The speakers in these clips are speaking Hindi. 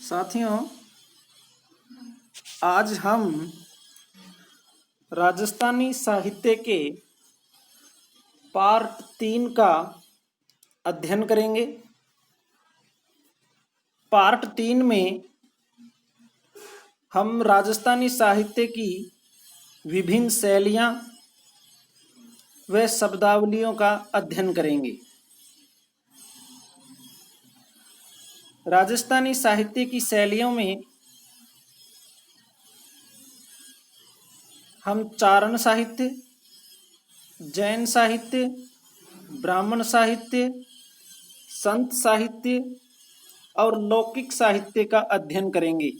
साथियों, आज हम राजस्थानी साहित्य के पार्ट 3 का अध्ययन करेंगे। पार्ट 3 में हम राजस्थानी साहित्य की विभिन्न शैलियाँ व शब्दावलियों का अध्ययन करेंगे। राजस्थानी साहित्य की शैलियों में हम चारण साहित्य, जैन साहित्य, ब्राह्मण साहित्य, संत साहित्य और लौकिक साहित्य का अध्ययन करेंगे।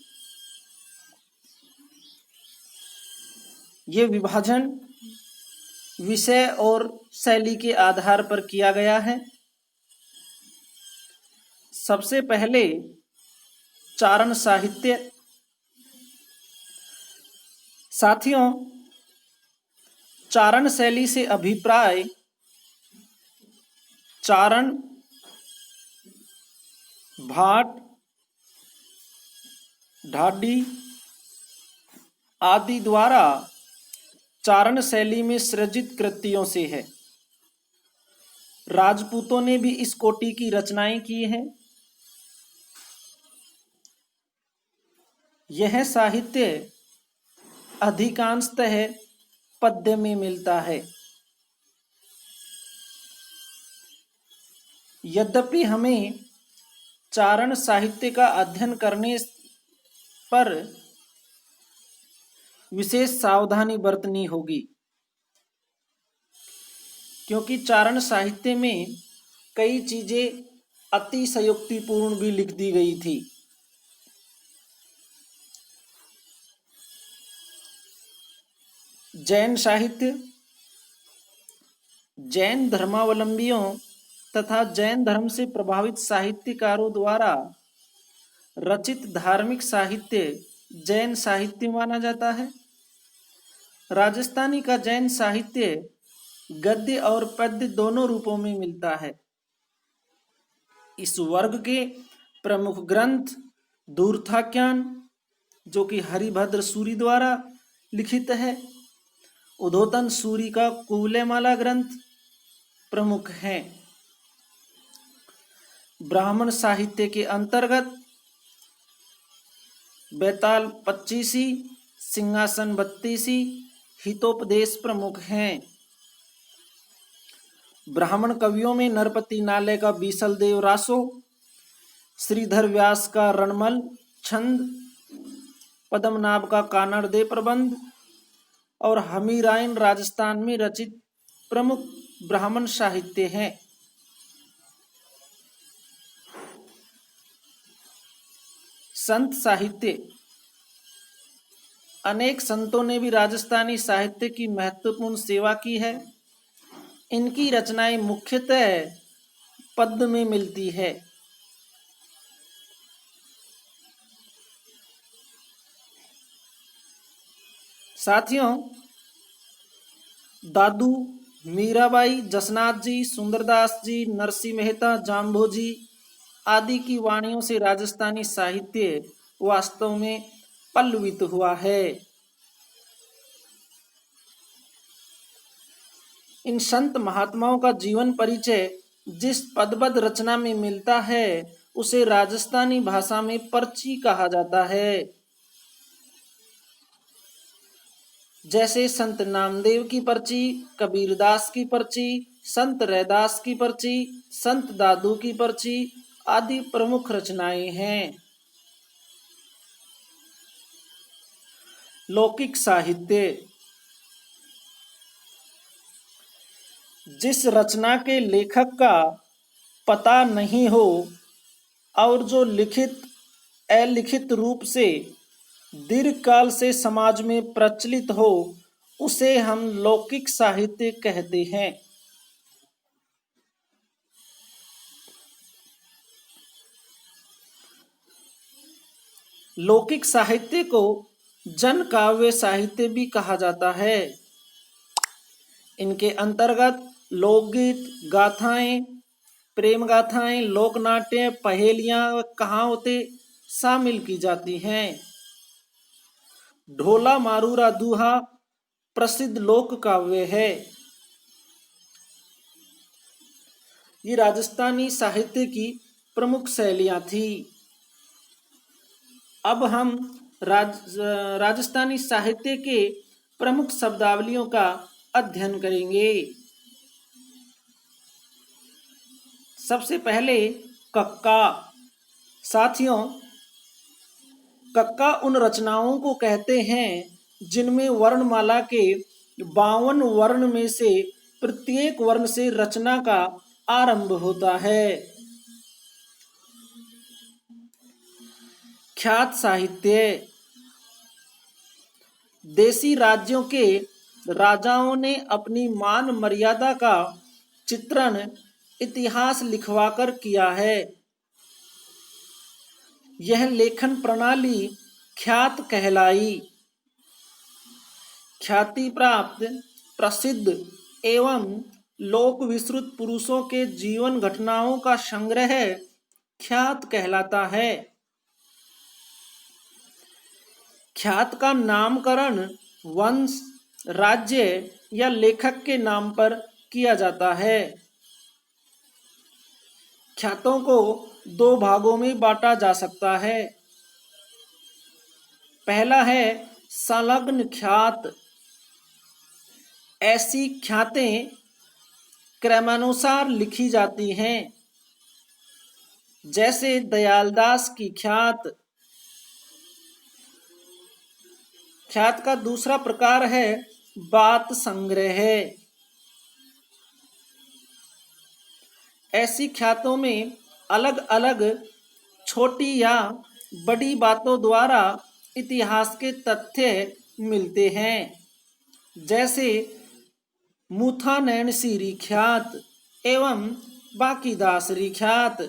ये विभाजन विषय और शैली के आधार पर किया गया है। सबसे पहले चारण साहित्य। साथियों, चारण शैली से अभिप्राय चारण, भाट, ढाडी आदि द्वारा चारण शैली में सृजित कृतियों से है। राजपूतों ने भी इस कोटि की रचनाएं की हैं। यह साहित्य अधिकांशतः पद्य में मिलता है। यद्यपि हमें चारण साहित्य का अध्ययन करने पर विशेष सावधानी बरतनी होगी, क्योंकि चारण साहित्य में कई चीजें अतिशयोक्तिपूर्ण भी लिख दी गई थी। जैन साहित्य जैन धर्मावलंबियों तथा जैन धर्म से प्रभावित साहित्यकारों द्वारा रचित धार्मिक साहित्य जैन साहित्य माना जाता है। राजस्थानी का जैन साहित्य गद्य और पद्य दोनों रूपों में मिलता है। इस वर्ग के प्रमुख ग्रंथ धूर्ताख्यान, जो कि हरिभद्र सूरि द्वारा लिखित है, उद्योतन सूरि का कुवलयमाला ग्रंथ प्रमुख हैं। ब्राह्मण साहित्य के अंतर्गत बैताल 25, सिंहासन 32, हितोपदेश प्रमुख हैं। ब्राह्मण कवियों में नरपति नालय का बीसलदेव रासो, श्रीधर व्यास का रणमल छंद, पद्मनाभ का कानड़देव प्रबंध और हमीराइन राजस्थान में रचित प्रमुख ब्राह्मण साहित्य हैं। संत साहित्य। अनेक संतों ने भी राजस्थानी साहित्य की महत्वपूर्ण सेवा की है। इनकी रचनाएं मुख्यतः पद्य में मिलती है। साथियों, दादू, मीराबाई, जसनाथ जी, सुंदरदास जी, नरसिंह मेहता, जाम्भोजी आदि की वाणियों से राजस्थानी साहित्य वास्तव में पल्लवित हुआ है। इन संत महात्माओं का जीवन परिचय जिस पदबद्ध रचना में मिलता है उसे राजस्थानी भाषा में पर्ची कहा जाता है। जैसे संत नामदेव की पर्ची, कबीरदास की पर्ची, संत रैदास की पर्ची, संत दादू की पर्ची आदि प्रमुख रचनाएं हैं। लौकिक साहित्य। जिस रचना के लेखक का पता नहीं हो और जो लिखित अलिखित रूप से दीर्घकाल से समाज में प्रचलित हो, उसे हम लौकिक साहित्य कहते हैं। लौकिक साहित्य को जन काव्य साहित्य भी कहा जाता है। इनके अंतर्गत लोकगीत, गाथाएं, प्रेम गाथाएं, लोक नाट्य, पहेलियां, कहावतें शामिल की जाती हैं। ढोला मारूरा दूहा प्रसिद्ध लोक काव्य है। ये राजस्थानी साहित्य की प्रमुख शैलियां थी। अब हम राजस्थानी साहित्य के प्रमुख शब्दावलियों का अध्ययन करेंगे। सबसे पहले कक्का। साथियों, कक्का उन रचनाओं को कहते हैं जिनमें वर्णमाला के 52 वर्ण में से प्रत्येक वर्ण से रचना का आरंभ होता है। ख्यात साहित्य। देशी राज्यों के राजाओं ने अपनी मान मर्यादा का चित्रण इतिहास लिखवाकर किया है। यह लेखन प्रणाली ख्यात कहलाई। ख्याति प्राप्त प्रसिद्ध एवं लोक विश्रुत पुरुषों के जीवन घटनाओं का संग्रह ख्यात कहलाता है। ख्यात का नामकरण वंश, राज्य या लेखक के नाम पर किया जाता है। ख्यातों को 2 भागों में बांटा जा सकता है। पहला है संलग्न ख्यात। ऐसी ख्यातें क्रमानुसार लिखी जाती हैं, जैसे दयालदास की ख्यात। ख्यात का दूसरा प्रकार है बात संग्रह। ऐसी ख्यातों में अलग अलग छोटी या बड़ी बातों द्वारा इतिहास के तथ्य मिलते हैं, जैसे मूथा नैनसीरी ख्यात एवं बाकीदासरी ख्यात।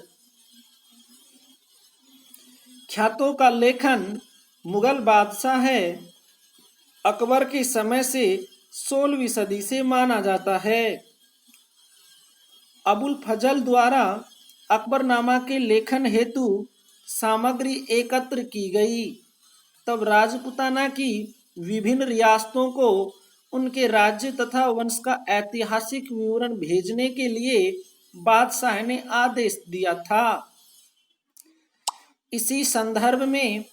ख्यातों का लेखन मुगल बादशाह अकबर के समय से 16वीं सदी से माना जाता है। अबुल फजल द्वारा अकबरनामा के लेखन हेतु सामग्री एकत्र की गई। तब राजपूताना की विभिन्न रियासतों को उनके राज्य तथा वंश का ऐतिहासिक विवरण भेजने के लिए बादशाह ने आदेश दिया था। इसी संदर्भ में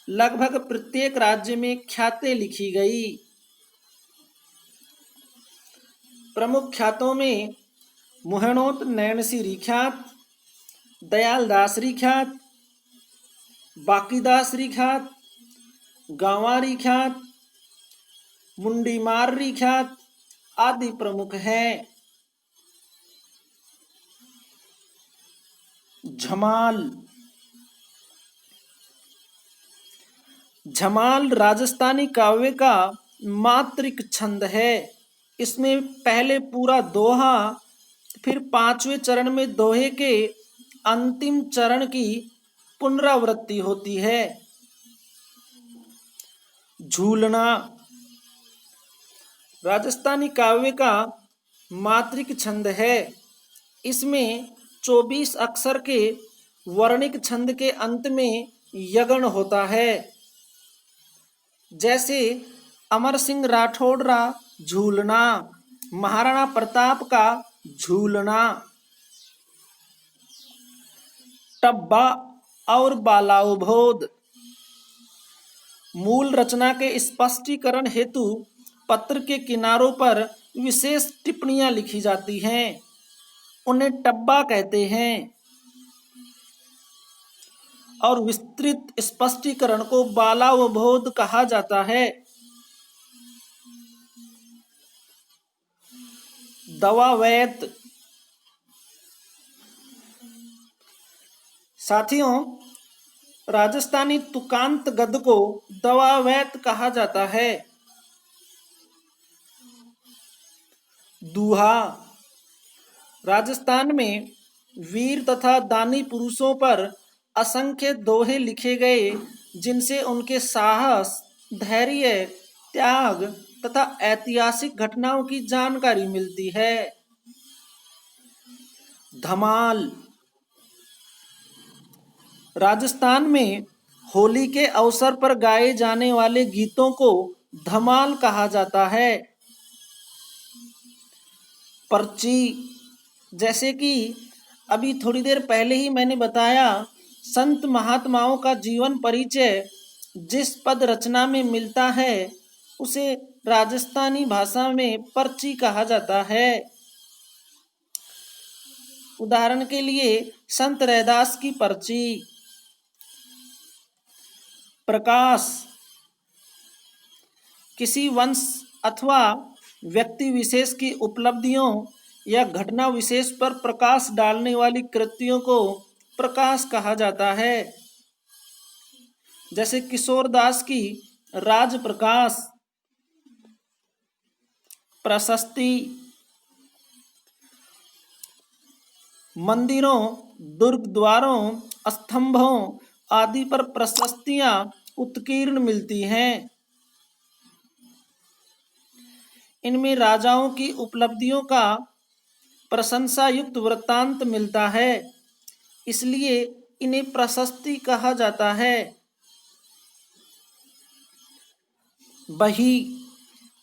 लगभग प्रत्येक राज्य में ख्यातें लिखी गई। प्रमुख ख्यातों में मुहैणोत नैनसीरी ख्यात, दयालदासरी ख्यात, बाकीदासरी ख्यात, गांवारी ख्यात, मुंडीमाररी ख्यात आदि प्रमुख हैं। झमाल। झमाल राजस्थानी काव्य का मात्रिक छंद है। इसमें पहले पूरा दोहा, फिर 5वें चरण में दोहे के अंतिम चरण की पुनरावृत्ति होती है। झूलना राजस्थानी काव्य का मात्रिक छंद है। इसमें 24 अक्षर के वर्णिक छंद के अंत में यगण होता है, जैसे अमर सिंह राठौड़ झूलना, महाराणा प्रताप का झूलना। टब्बा और बालाउभोद मूल रचना के स्पष्टीकरण हेतु पत्र के किनारों पर विशेष टिप्पणियां लिखी जाती हैं, उन्हें टब्बा कहते हैं। और विस्तृत स्पष्टीकरण को बालावबोध कहा जाता है। दवावैत। साथियों, राजस्थानी तुकांत गद्य को दवावैत कहा जाता है। दूहा राजस्थान में वीर तथा दानी पुरुषों पर असंख्य दोहे लिखे गए, जिनसे उनके साहस, धैर्य, त्याग तथा ऐतिहासिक घटनाओं की जानकारी मिलती है। धमाल राजस्थान में होली के अवसर पर गाए जाने वाले गीतों को धमाल कहा जाता है। पर्ची, जैसे कि अभी थोड़ी देर पहले ही मैंने बताया, संत महात्माओं का जीवन परिचय जिस पद रचना में मिलता है उसे राजस्थानी भाषा में पर्ची कहा जाता है। उदाहरण के लिए संत रैदास की पर्ची। प्रकाश, किसी वंश अथवा व्यक्ति विशेष की उपलब्धियों या घटना विशेष पर प्रकाश डालने वाली कृतियों को प्रकाश कहा जाता है। जैसे किशोरदास की राज प्रकाश। प्रशस्ति, मंदिरों, दुर्ग द्वारों, स्तंभों आदि पर प्रशस्तियां उत्कीर्ण मिलती हैं। इनमें राजाओं की उपलब्धियों का प्रशंसा युक्त वृत्तांत मिलता है, इसलिए इन्हें प्रशस्ति कहा जाता है। बही,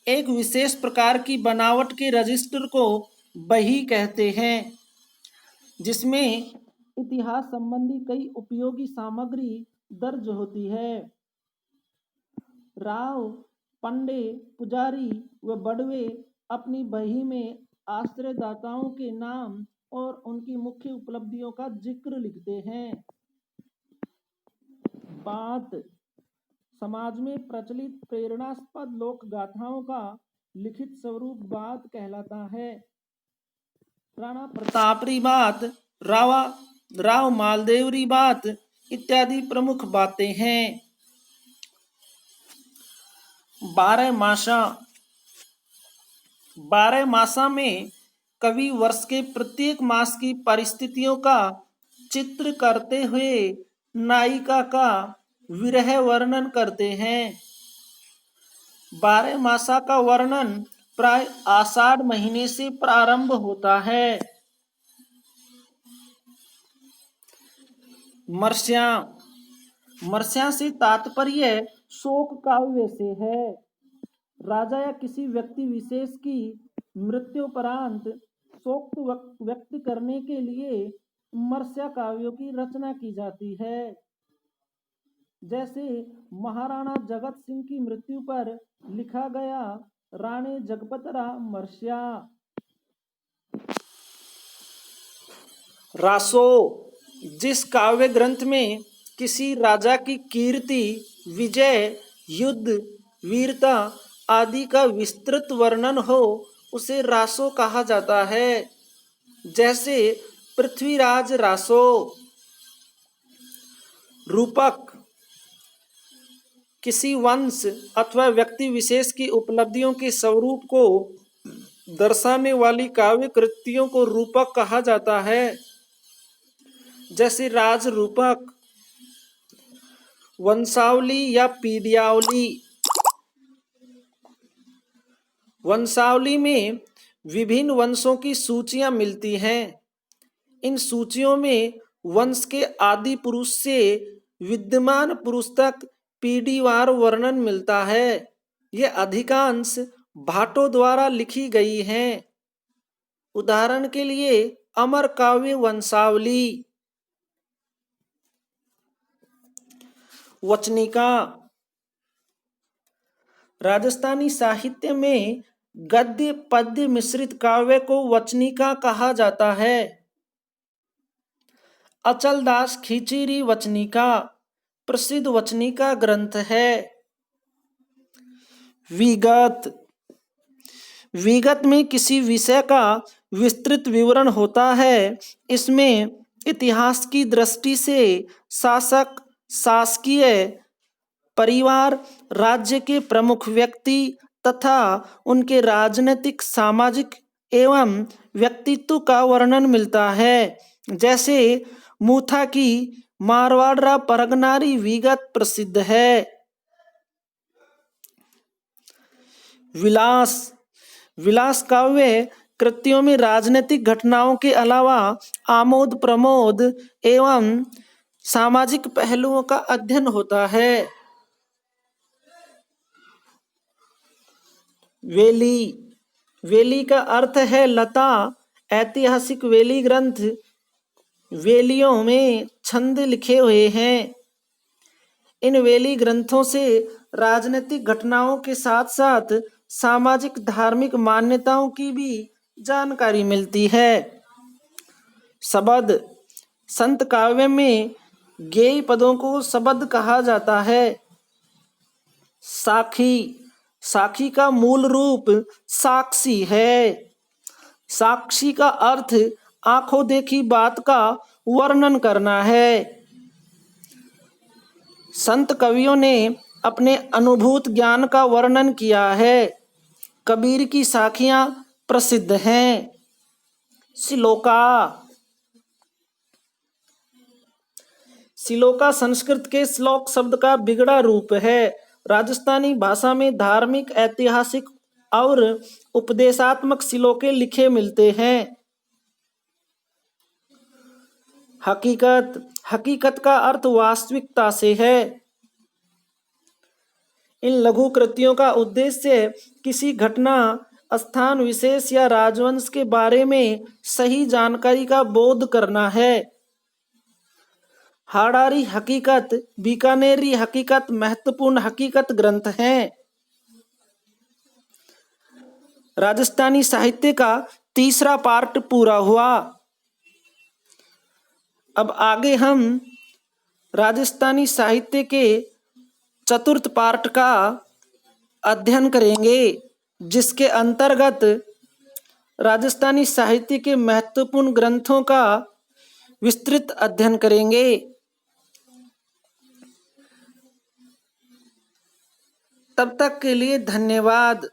एक विशेष प्रकार की बनावट के रजिस्टर को बही कहते हैं, जिसमें इतिहास संबंधी कई उपयोगी सामग्री दर्ज होती है। राव, पंडे, पुजारी व बड़वे अपनी बही में आश्रयदाताओं के नाम और उनकी मुख्य उपलब्धियों का जिक्र लिखते हैं। बात, समाज में प्रचलित प्रेरणास्पद लोक गाथाओं का लिखित स्वरूप बात कहलाता है। राणा प्रतापरी बात, राव मालदेवरी बात इत्यादि प्रमुख बातें हैं। 12 मासा, 12 मासा में कवि वर्ष के प्रत्येक मास की परिस्थितियों का चित्र करते हुए नायिका का विरह वर्णन करते हैं। 12 मासा का वर्णन प्राय आषाढ़ महीने से प्रारंभ होता है। मर्स्या, मर्स्या से तात्पर्य शोक काव्य से है। राजा या किसी व्यक्ति विशेष की मृत्युपरांत शोक व्यक्त करने के लिए मर्स्या काव्यों की रचना की जाती है। जैसे महाराणा जगत सिंह की मृत्यु पर लिखा गया राणे जगपतरा मर्स्या। रासो, जिस काव्य ग्रंथ में किसी राजा की कीर्ति, विजय, युद्ध, वीरता आदि का विस्तृत वर्णन हो उसे रासो कहा जाता है। जैसे पृथ्वीराज रासो। रूपक, किसी वंश अथवा व्यक्ति विशेष की उपलब्धियों के स्वरूप को दर्शाने वाली काव्य कृतियों को रूपक कहा जाता है। जैसे राज रूपक, वंशावली या पीड्यावली। वंशावली में विभिन्न वंशों की सूचियां मिलती हैं। इन सूचियों में वंश के आदि पुरुष से विद्यमान पुरुष तक पीढ़ीवार वर्णन मिलता है। ये अधिकांश भाटों द्वारा लिखी गई हैं। उदाहरण के लिए अमर काव्य वंशावली। वचनिका, राजस्थानी साहित्य में गद्य पद्य मिश्रित काव्य को वचनिका कहा जाता है। अचलदास खींचीरी वचनिका प्रसिद्ध वचनिका ग्रंथ है। विगत, विगत में किसी विषय का विस्तृत विवरण होता है। इसमें इतिहास की दृष्टि से शासक, शासकीय परिवार, राज्य के प्रमुख व्यक्ति तथा उनके राजनीतिक, सामाजिक एवं व्यक्तित्व का वर्णन मिलता है। जैसे मूथा की मारवाड़ा परगनारी विगत प्रसिद्ध है। विलास, विलास काव्य कृतियों में राजनीतिक घटनाओं के अलावा आमोद प्रमोद एवं सामाजिक पहलुओं का अध्ययन होता है। वेली, वेली का अर्थ है लता। ऐतिहासिक वेली ग्रंथ वेलियों में छंद लिखे हुए हैं। इन वेली ग्रंथों से राजनीतिक घटनाओं के साथ साथ सामाजिक धार्मिक मान्यताओं की भी जानकारी मिलती है। शबद, संत काव्य में गेय पदों को शबद कहा जाता है। साखी, साखी का मूल रूप साक्षी है। साक्षी का अर्थ आंखों देखी बात का वर्णन करना है। संत कवियों ने अपने अनुभूत ज्ञान का वर्णन किया है। कबीर की साखियां प्रसिद्ध हैं। श्लोका, श्लोका संस्कृत के श्लोक शब्द का बिगड़ा रूप है। राजस्थानी भाषा में धार्मिक, ऐतिहासिक और उपदेशात्मक श्लोके लिखे मिलते हैं। हकीकत, हकीकत का अर्थ वास्तविकता से है। इन लघु कृतियों का उद्देश्य किसी घटना, स्थान विशेष या राजवंश के बारे में सही जानकारी का बोध करना है। हाड़ारी हकीकत, बीकानेरी हकीकत महत्वपूर्ण हकीकत ग्रंथ हैं। राजस्थानी साहित्य का तीसरा पार्ट पूरा हुआ। अब आगे हम राजस्थानी साहित्य के चतुर्थ पार्ट का अध्ययन करेंगे, जिसके अंतर्गत राजस्थानी साहित्य के महत्वपूर्ण ग्रंथों का विस्तृत अध्ययन करेंगे। तब तक के लिए धन्यवाद।